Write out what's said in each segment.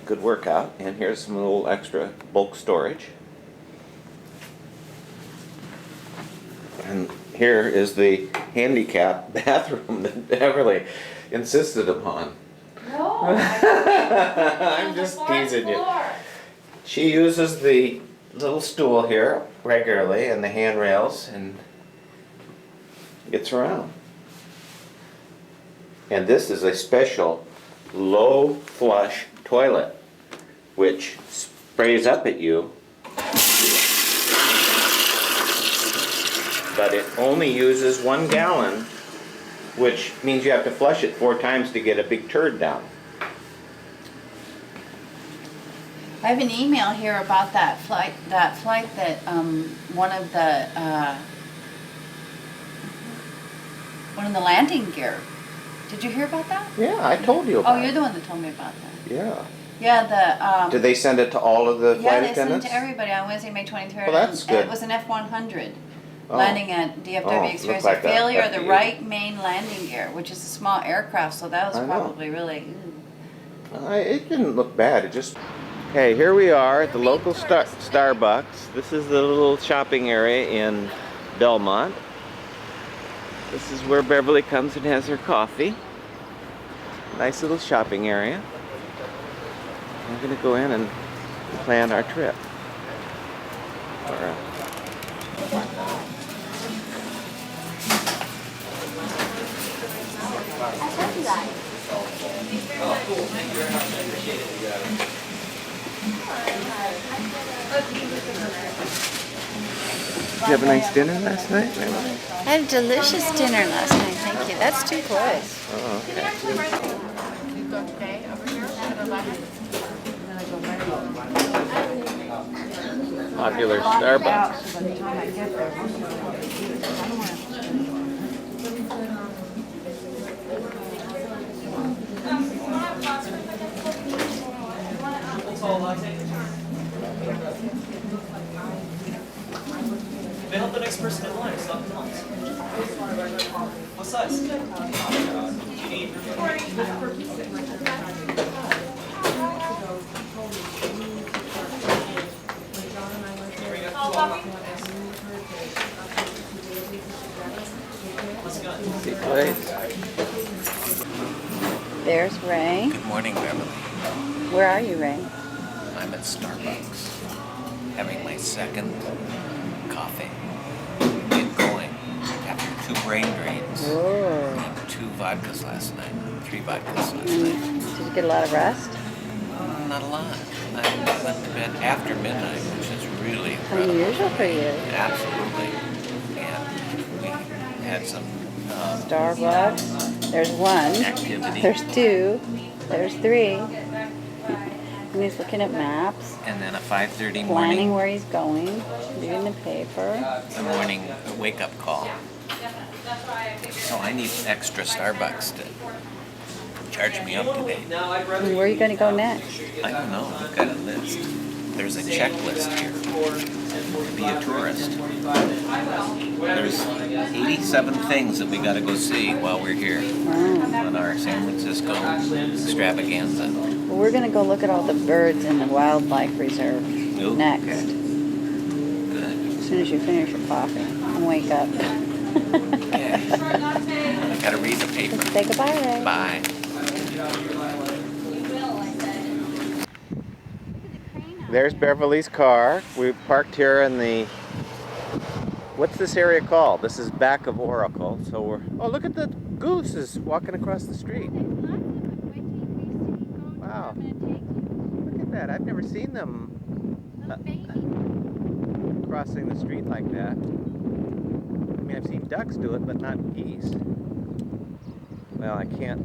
good workout. And here's some little extra bulk storage. And here is the handicap bathroom that Beverly insisted upon. No, I'm just teasing you. She uses the little stool here regularly and the handrails and gets around. And this is a special low flush toilet which sprays up at you, but it only uses 1 gallon, which means you have to flush it 4 times to get a big turd down. I have an email here about that flight that one of the landing gear. Did you hear about that? Yeah, I told you about Oh, you're it. the one that told me about that. Yeah. Yeah, Did they send it to all of the yeah, flight they sent it attendants? to everybody on Wednesday, May 23rd. Well, that's and good. It was an F-100 Oh. landing at DFW, Oh, experienced looked like a a failure of the FBU. right main landing gear, which is a small aircraft, so that was I know. probably really... It didn't look bad. It just. Okay, here we are at the local Starbucks. This is the little shopping area in Belmont. This is where Beverly comes and has her coffee. Nice little shopping area. We're going to go in and plan our trip. Did you have a nice dinner last night? I had a delicious dinner last night, thank you. That's too close. Oh, okay. Popular Starbucks. They help the next person in line. Stop the lines. What size? You need. See place. There's Ray. Good morning, Beverly. Where are you, Ray? I'm at Starbucks, having my second coffee. Get going after 2 brain drains. Oh. And 2 vodkas last night, 3 vodkas last night. Did you get a lot of rest? Not a lot. I went to bed after midnight, which is really incredible. Unusual for you. Absolutely. And we had some Starbucks. There's 1. activity. There's 2. There's 3. And he's looking at maps, And then a 5:30 planning morning, where he's going, reading the paper. a morning wake-up call. So I need extra Starbucks to charge me up today. And where are you going to go next? I don't know. I've got a list. There's a checklist here to be a tourist. There's 87 things that we got to go see while we're here on our San Francisco extravaganza. Well, we're going to go look at all the birds in the wildlife reserve Ooh, next. okay. Good. As soon as you finish your coffee and wake up. Okay. I got to read the paper. Say goodbye, Ray. Bye. There's Beverly's car. We parked here in the. What's this area called? This is back of Oracle. So we're. Oh, look at the gooses walking across the street. Wow. Look at that. I've never seen them crossing the street like that. I mean, I've seen ducks do it, but not geese. Well, I can't.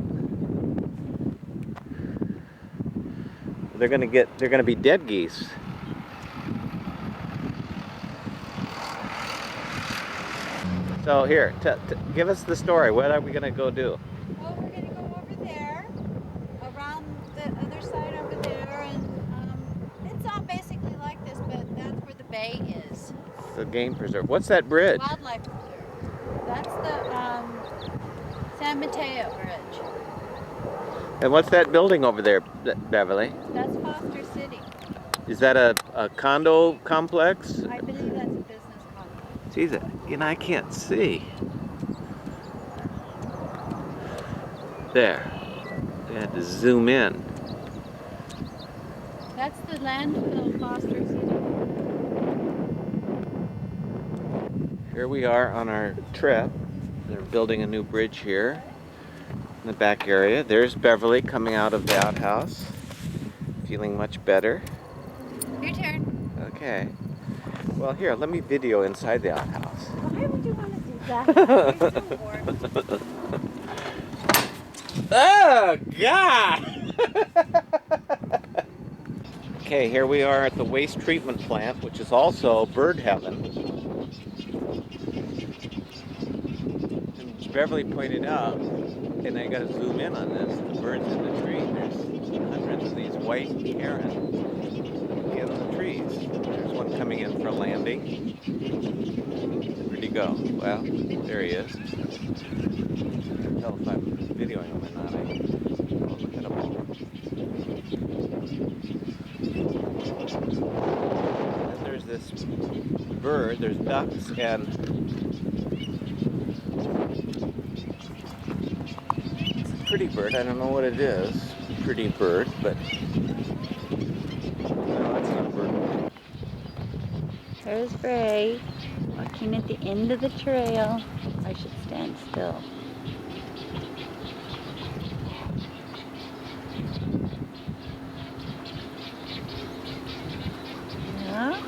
They're gonna be dead geese. So here, give us the story. What are we gonna go do? Well, we're going to go over there, around the other side over there, and it's all basically like this, but that's where the bay is. The game preserve. What's that bridge? Wildlife preserve. That's the San Mateo Bridge. And what's that building over there, Beverly? That's Foster City. Is that a condo complex? I believe that's a business complex. Geez, you know, I can't see. There. I had to zoom in. That's the landfill, Foster City. Here we are on our trip. They're building a new bridge here in the back area. There's Beverly coming out of the outhouse, feeling much better. Your turn. Okay. Well, here, let me video inside the outhouse. Why would you want to do that? It's so warm. Oh, God! Okay, here we are at the waste treatment plant, which is also bird heaven. And Beverly pointed out, and I gotta zoom in on this, the birds in the tree. There's hundreds of these white herons in the trees. There's one coming in for a landing. Where'd he go? Well, there he is. I can't tell if I'm videoing him or not. I'll look at him all. And there's this bird, there's ducks, and it's a pretty bird. I don't know what it is. Pretty bird, but no, it's not a bird. There's Ray, walking at the end of the trail. I should stand still. Yeah.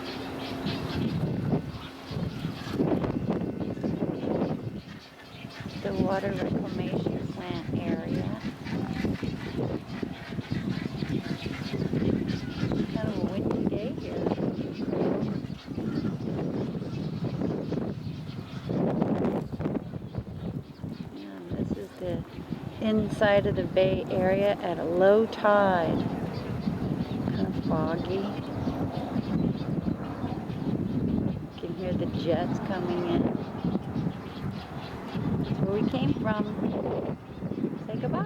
The water reclamation plant area. Kind of a windy day here. And this is the inside of the bay area at a low tide. Kind of foggy. You can hear the jets coming in. That's where we came from. Say goodbye.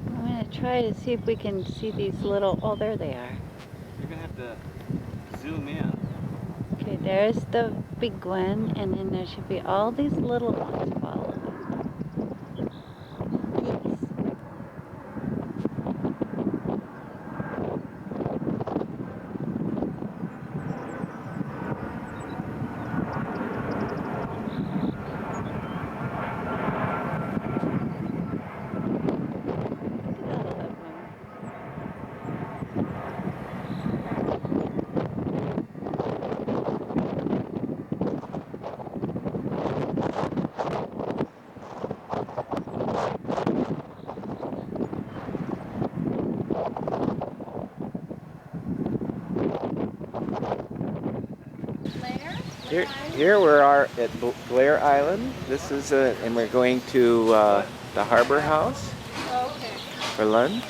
I'm going to try to see if we can see these little, oh, there they are. You're gonna have to zoom in. Okay, there's the big one, and then there should be all these little ones following. Geese. Look at that one. Here we are at Blair Island. This is and we're going to the Harbor House for lunch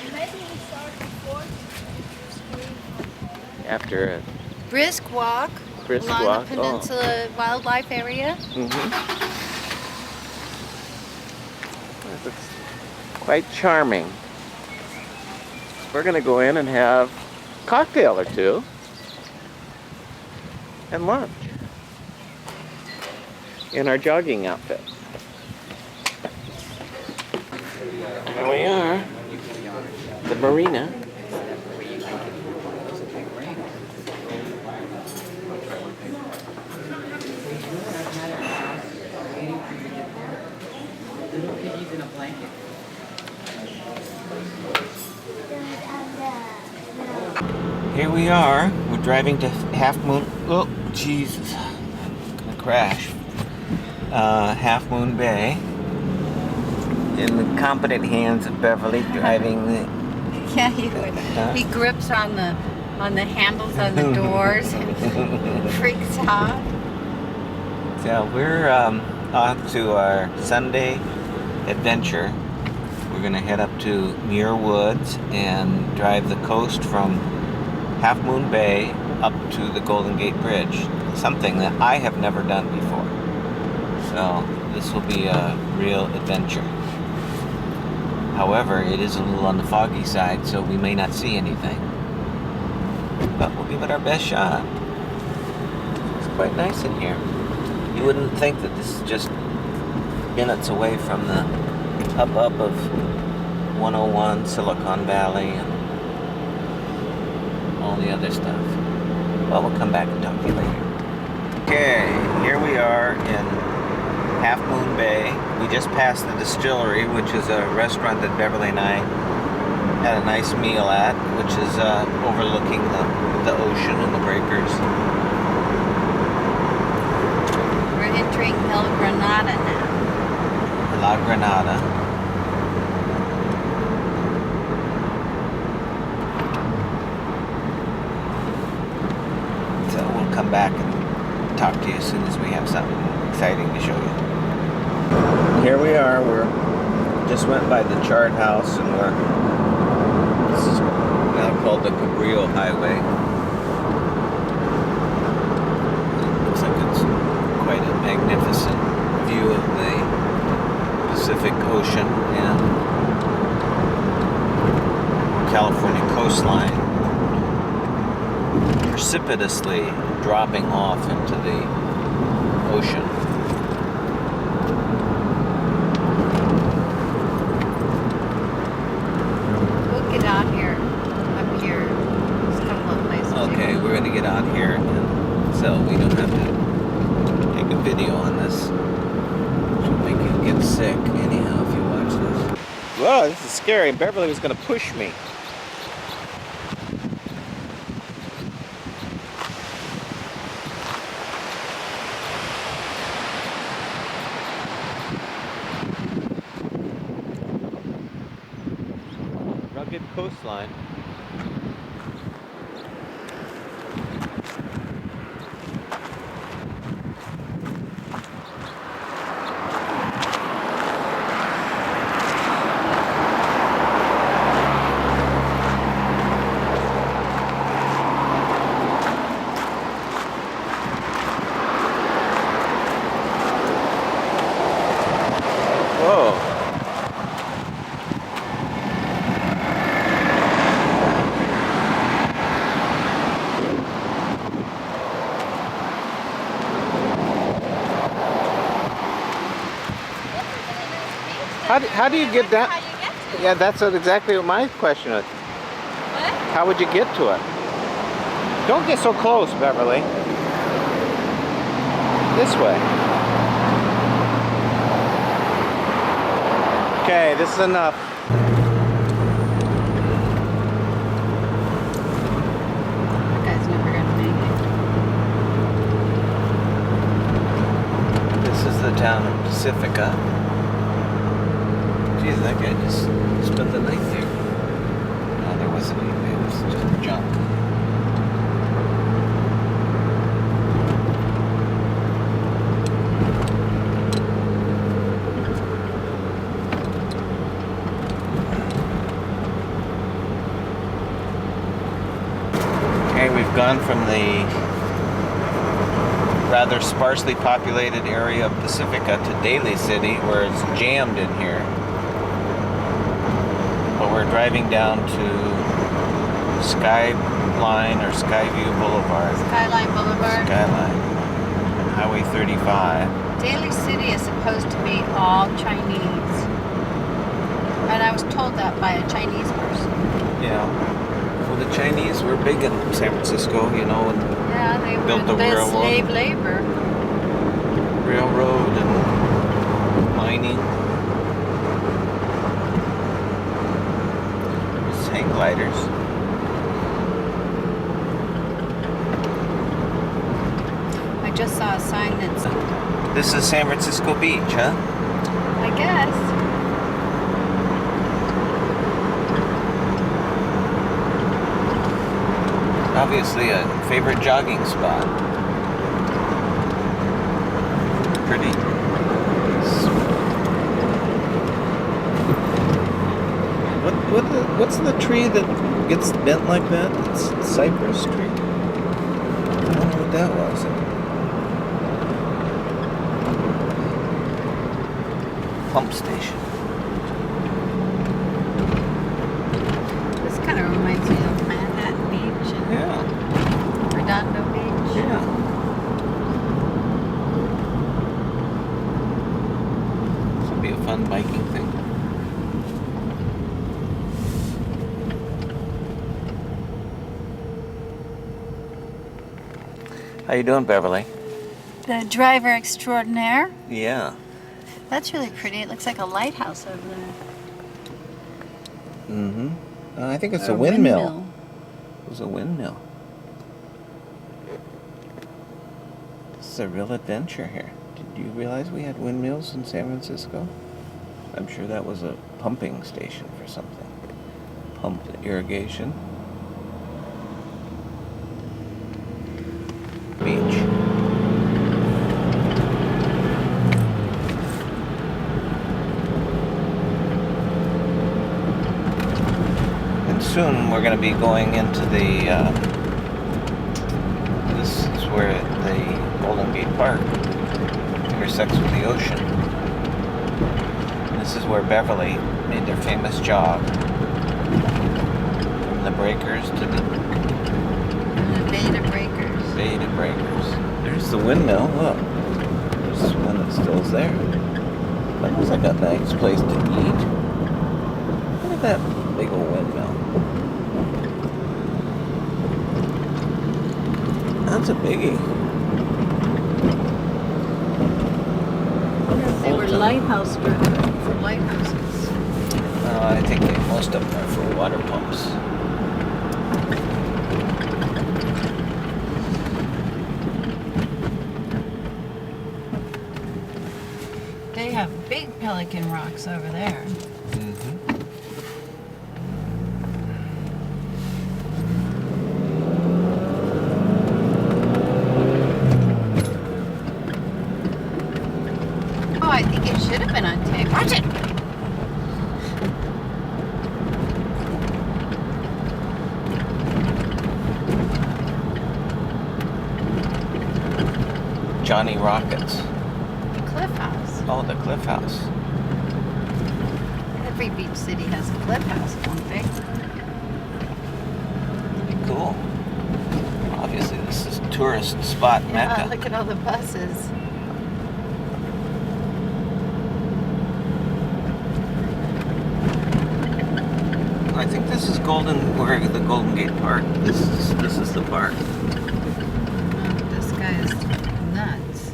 after a Brisk walk brisk along walk. the Peninsula Wildlife Area. It's quite charming. We're going to go in and have a cocktail or two and lunch in our jogging outfit. Here we are, the marina. Here we are. We're driving to Half Moon. Oh, Jesus! Gonna crash. Half Moon Bay. In the competent hands of Beverly, driving the. Yeah, he grips on the handles on the doors and freaks out. So we're off to our Sunday adventure. We're gonna head up to Muir Woods and drive the coast from Half Moon Bay up to the Golden Gate Bridge. Something that I have never done before. So this will be a real adventure. However, it is a little on the foggy side, so we may not see anything. But we'll give it our best shot. It's quite nice in here. You wouldn't think that this is just minutes away from the hub of 101, Silicon Valley, and all the other stuff. Well, we'll come back and talk to you later. Okay, here we are in Half Moon Bay. We just passed the Distillery, which is a restaurant that Beverly and I had a nice meal at, which is overlooking the ocean and the breakers. We're entering El Granada now. La Granada. So we'll come back and talk to you as soon as we have something exciting to show you. Here we are. We're just went by the Chart House, and this is now called the Cabrillo Highway. Looks like it's quite a magnificent view of the Pacific Ocean and California coastline, precipitously dropping off into the ocean. We'll get out here. Up here. There's a couple of places. Okay, we're gonna get out here, so we don't have to take a video on this. It'll make you get sick anyhow if you watch this. Whoa, this is scary. Beverly was gonna push me. Rugged coastline. Whoa. How do you get down? How you get to it. Yeah, that's exactly what my question is. What? How would you get to it? Don't get so close, Beverly. This way. Okay, this is enough. That guy's never gonna make it. This is the town of Pacifica. Geez, that guy just spent the night there. No, there wasn't anything. It was just junk. Okay, we've gone from the rather sparsely populated area of Pacifica to Daly City, where it's jammed in here. But we're driving down to Skyline or Skyview Boulevard. Skyline Boulevard. Skyline. Highway 35. Daly City is supposed to be all Chinese. And I was told that by a Chinese person. Yeah. Well, the Chinese were big in San Francisco, you know, and Yeah, they Built the were railroad. slave labor. railroad and mining. There's hang gliders. I just saw a sign that's, This is San Francisco Beach, huh? I guess. Obviously a favorite jogging spot. Pretty. What's the tree that gets bent like that? It's a cypress tree. I don't know what that was. Pump station. How you doing, Beverly? The driver extraordinaire. Yeah. That's really pretty. It looks like a lighthouse over there. Mm-hmm. I think it's Or a windmill. It was a windmill. This is a real adventure here. Did you realize we had windmills in San Francisco? I'm sure that was a pumping station for something. Pumped irrigation. Beach. And soon we're going to be going into the, this is where the Golden Gate Park intersects with the ocean. This is where Beverly made their famous jog from the breakers to the The Beta Breakers. Beta Breakers. There's the windmill. Look, there's one that still is there. That looks like a nice place to eat. Look at that big old windmill. That's a biggie. They were Fulton. lighthouse for lighthouses. I think most of them are for water pumps. They have big pelican rocks over there. Oh, I think it should have been on tape. Watch it! Johnny Rockets. The Cliff House. Oh, the Cliff House. Every beach city has a Cliff House, don't they? Pretty cool. Obviously, this is tourist spot Mecca. Yeah, look at all the buses. I think this is where the Golden Gate Park. This is the park. Oh, this guy is nuts.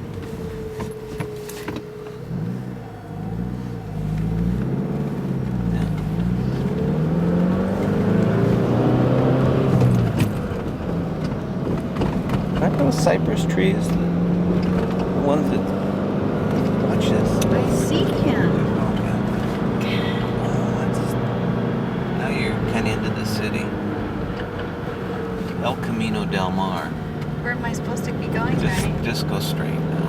Aren't those cypress trees the ones that? Watch this. I see him. Now you're kind of into the city. El Camino del Mar. Where am I supposed to be going, Granny? Just go straight now.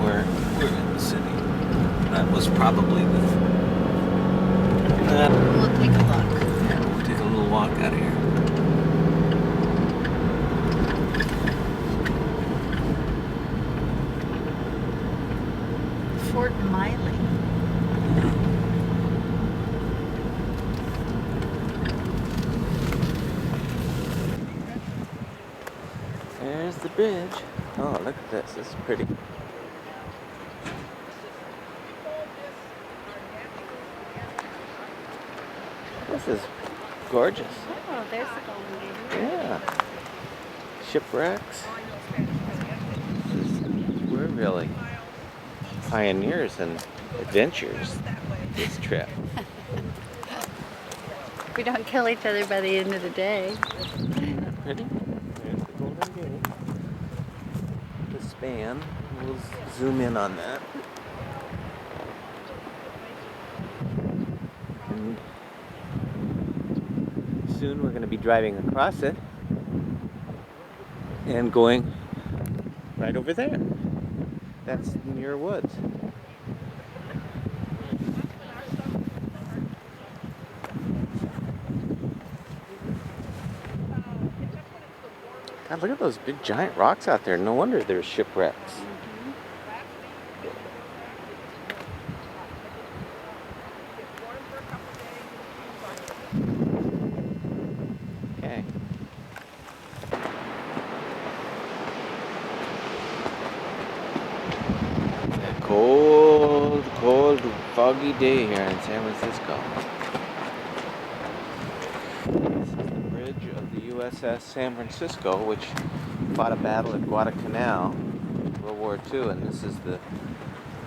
We're in the city. That was probably the. We'll take a look. Yeah, we'll take a little walk out of here. Fort Miley. There's the bridge. Oh, look at this. This is pretty. This is gorgeous. Oh, there's the Golden Gate. Yeah. Shipwrecks. We're really pioneers and adventures this trip. We don't kill each other by the end of the day. Isn't that pretty? There's the Golden Gate. The span. We'll zoom in on that. And soon we're going to be driving across it and going right over there. That's Muir Woods. God, look at those big giant rocks out there. No wonder there's shipwrecks. Okay. A cold, cold, foggy day here in San Francisco. This is the bridge of the USS San Francisco, which fought a battle at Guadalcanal, World War II, and this is the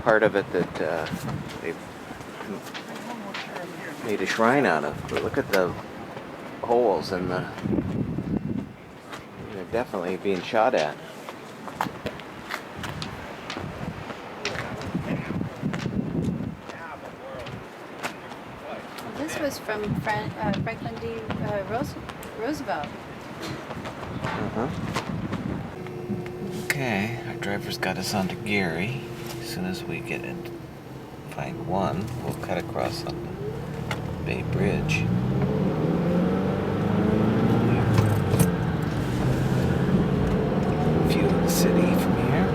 part of it that they've made a shrine out of. But look at the holes and they're definitely being shot at. This was from Franklin D. Roosevelt. Okay, our driver's got us onto Gary. As soon as we get in, find one, we'll cut across on the Bay Bridge. View of the city from here.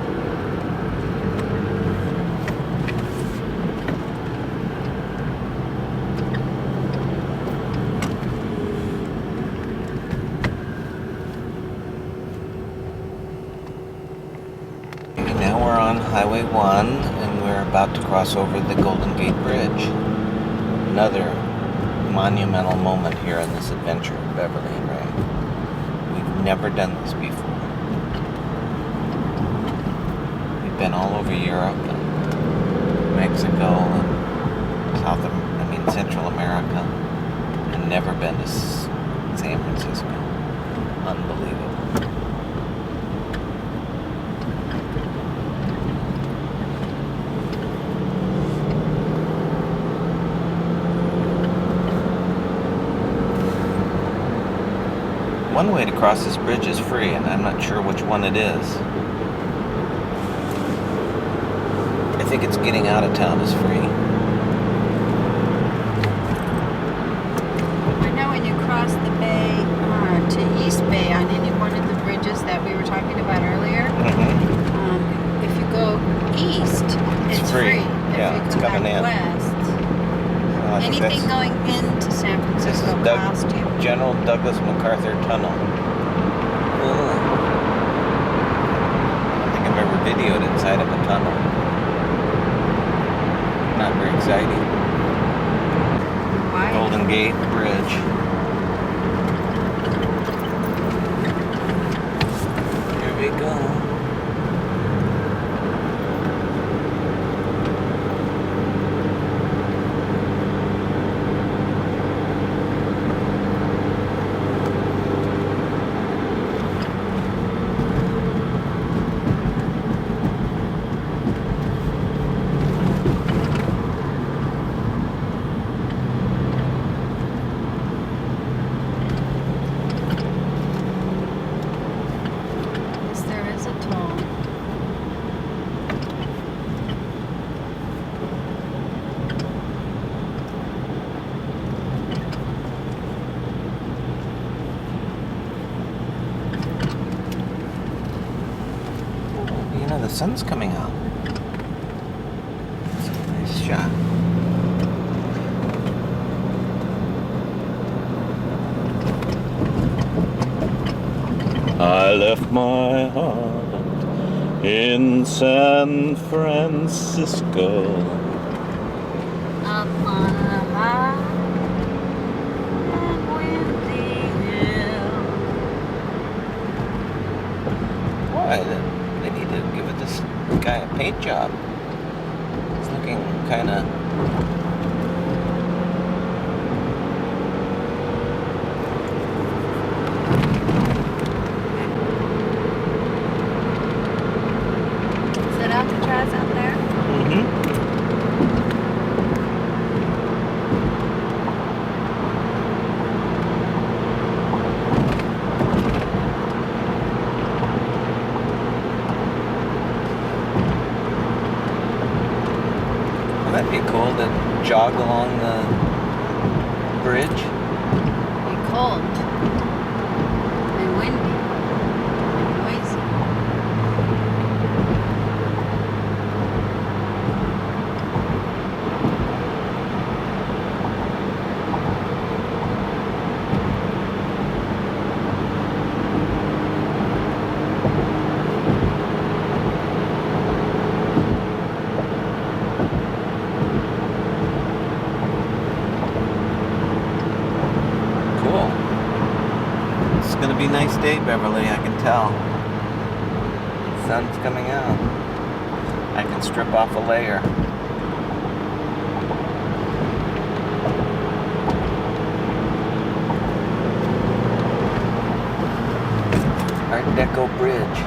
Now we're on Highway 1 and we're about to cross over the Golden Gate Bridge. Another monumental moment here in this adventure of Beverly and Ray. We've never done this before. We've been all over Europe and Mexico and Central America, and never been to San Francisco. Unbelievable. One way to cross this bridge is free, and I'm not sure which one it is. I think it's getting out of town is free. I know when you cross the bay to East Bay on any one of the bridges that we were talking about earlier, if you go east, it's free. Yeah, if it's you go coming back in. west, I think anything that's- going into San This is Francisco costs you. General Douglas MacArthur Tunnel. I don't think I've ever videoed inside of a tunnel. Not very exciting. Why? Golden Gate Bridge. Here we go. Yes, there is a toll. You know, the sun's coming out. It's a nice shot. I left my heart in San Francisco. Up on a high and windy hill. Why? They need to give this guy a paint job. It's looking kind of... Is it Alcatraz out there? Well, that'd be cool to jog along the bridge. Be cold and windy and noisy. Cool. gonna be a nice day, Beverly, I can tell. Sun's coming out. I can strip off a layer. Art Deco bridge.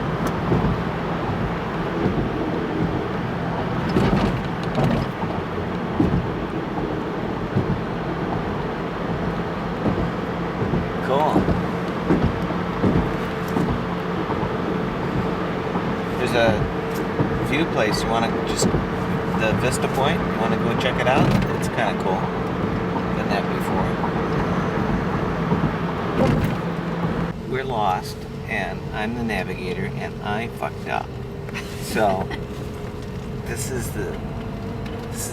Cool. There's a view place. You want to just the Vista Point? You want to go check it out? It's kind of cool. Done that before. We're lost, and I'm the navigator, and I fucked up. So this is the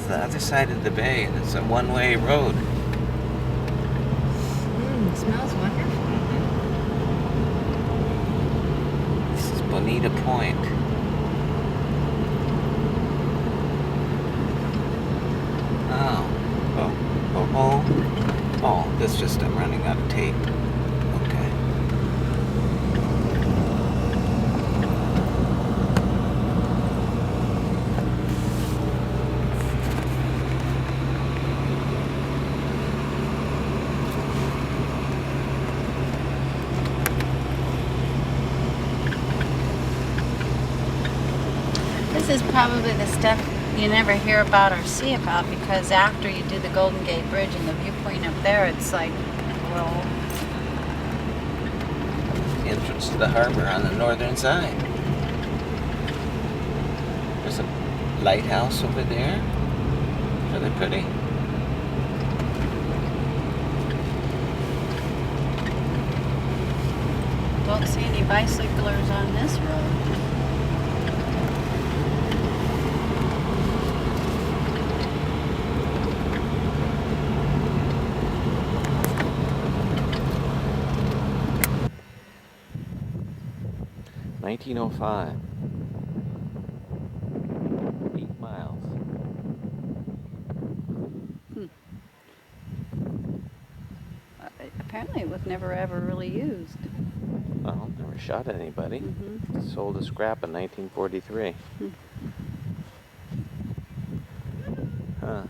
other side of the bay, and it's a one-way road. It smells wonderful. This is Bonita Point. Oh, that's just I'm running out of tape. Okay. This is probably the stuff you never hear about or see about, because after you do the Golden Gate Bridge and the viewpoint up there, it's like, well, Entrance to the harbor on the northern side. There's a lighthouse over there. Really pretty. don't see any bicyclers on this road. $19.05. 8 miles. Apparently it was never ever really used. Well, never shot at anybody. Mhm. Sold a scrap in 1943. Huh.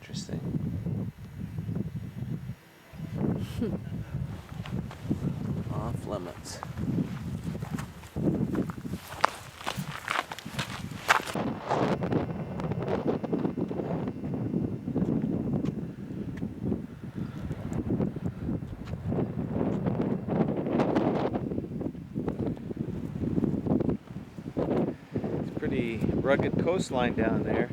Interesting. Off limits. Pretty rugged coastline down there.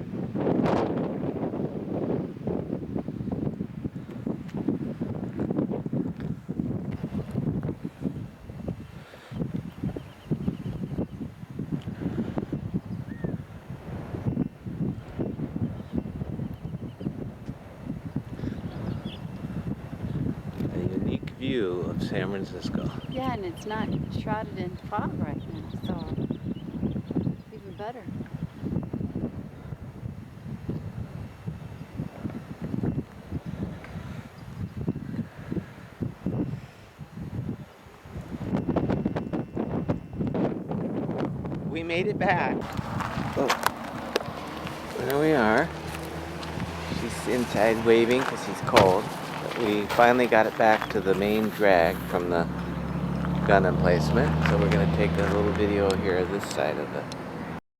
A unique view of San Francisco. Yeah, and it's not shrouded in fog right now, so even better. We made it back. Oh, there we are. She's inside waving because she's cold. But we finally got it back to the main drag from the gun emplacement. So we're going to take a little video here of this side of it.